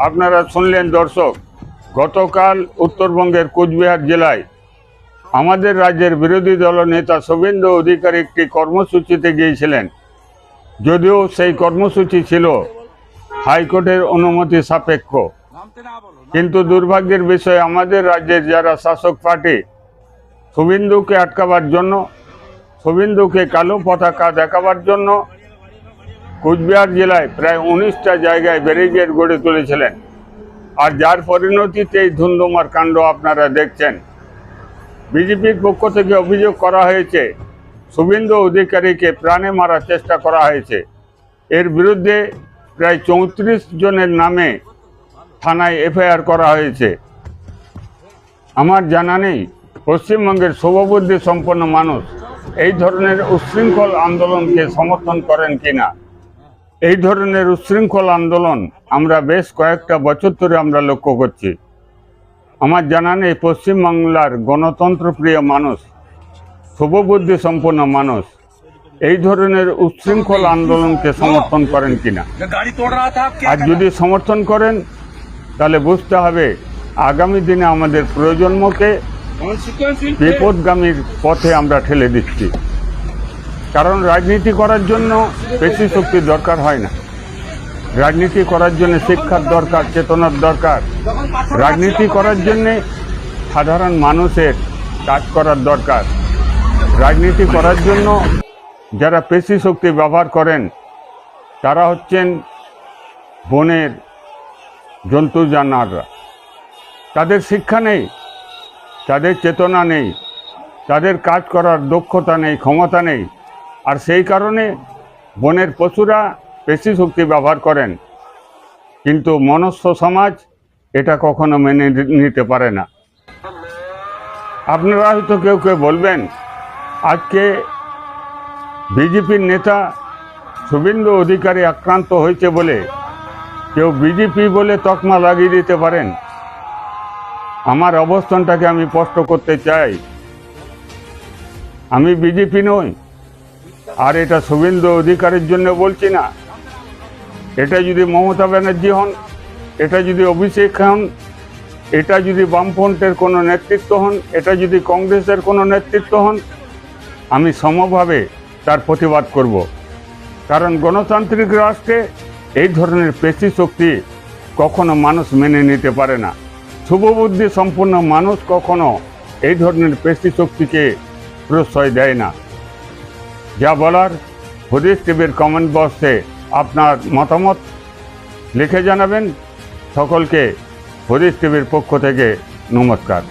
আপনারা শুনলেন দর্শক, গতকাল উত্তরবঙ্গের কোচবিহার জেলায় আমাদের রাজ্যের বিরোধী দল নেতা শুভেন্দু অধিকারী একটি কর্মসূচিতে গিয়েছিলেন। যদিও সেই কর্মসূচি ছিল হাইকোর্টের অনুমতি সাপেক্ষ, কিন্তু দুর্ভাগ্যের বিষয় আমাদের রাজ্যের যারা শাসক পার্টি শুভেন্দুকে আটকাবার জন্য, শুভেন্দুকে কালো পতাকা দেখাবার জন্য কোচবিহার জেলায় প্রায় 19টা জায়গায় ব্যারিকেড গড়ে তুলেছিলেন। আর যার পরিণতিতে এই ধুন্ধুমার কাণ্ড আপনারা দেখছেন। বিজেপির পক্ষ থেকে অভিযোগ করা হয়েছে শুভেন্দু অধিকারীকে প্রাণে মারার চেষ্টা করা হয়েছে। এর বিরুদ্ধে প্রায় 34 জনের নামে থানায় এফআইআর করা হয়েছে। আমার জানা নেই পশ্চিমবঙ্গের শুভবুদ্ধি সম্পন্ন মানুষ এই ধরনের উচ্ছৃঙ্খল আন্দোলনকে সমর্থন করেন কিনা। এই ধরনের উচ্ছৃঙ্খল আন্দোলন আমরা বেশ কয়েকটা বছর ধরে আমরা লক্ষ্য করছি। আমার জানা নেই পশ্চিমবাংলার গণতন্ত্রপ্রিয় মানুষ, শুভবুদ্ধি সম্পন্ন মানুষ এই ধরনের উচ্ছৃঙ্খল আন্দোলনকে সমর্থন করেন কিনা। আর যদি সমর্থন করেন তাহলে বুঝতে হবে আগামী দিনে আমাদের প্রজন্মকে বিপদগামীর পথে আমরা ঠেলে দিচ্ছি। কারণ রাজনীতি করার জন্য বেশি শক্তির দরকার হয় না, রাজনীতি করার জন্য শিক্ষার দরকার, চেতনার দরকার। রাজনীতি করার জন্যে সাধারণ মানুষের কাজ করার দরকার। রাজনীতি করার জন্য যারা পেশি শক্তি ব্যবহার করেন তারা হচ্ছেন বনের জন্তু জানোয়াররা। তাদের শিক্ষা নেই, তাদের চেতনা নেই, তাদের কাজ করার দক্ষতা নেই, ক্ষমতা নেই। আর সেই কারণে বনের পশুরা পেশি শক্তি ব্যবহার করেন, কিন্তু মনুষ্য সমাজ এটা কখনো মেনে নিতে পারে না। আপনারা হয়তো কেউ কেউ বলবেন আজকে বিজেপির নেতা শুভেন্দু অধিকারী আক্রান্ত হয়েছে বলে কেউ বিজেপি বলে তকমা লাগিয়ে দিতে পারেন। আমার অবস্থানটাকে আমি স্পষ্ট করতে চাই, আমি বিজেপি নই। আর এটা শুভেন্দু অধিকারীর জন্য বলছি না। এটা যদি মমতা ব্যানার্জি হন, এটা যদি অভিষেক হন, এটা যদি বামফ্রন্টের কোনো নেতৃত্ব হন, এটা যদি কংগ্রেসের কোনো নেতৃত্ব হন, আমি সমভাবে তার প্রতিবাদ করব। কারণ গণতান্ত্রিক রাষ্ট্রে এই ধরনের পেশি শক্তি কখনো মানুষ মেনে নিতে পারে না। শুভবুদ্ধি সম্পন্ন মানুষ কখনো এই ধরনের পেশি শক্তিকে প্রশ্রয় দেয় না। যা বলার হদিস টিভির কমেন্ট বক্সে আপনার মতামত লিখে জানাবেন। সকলকে হদিস টিভির পক্ষ থেকে নমস্কার।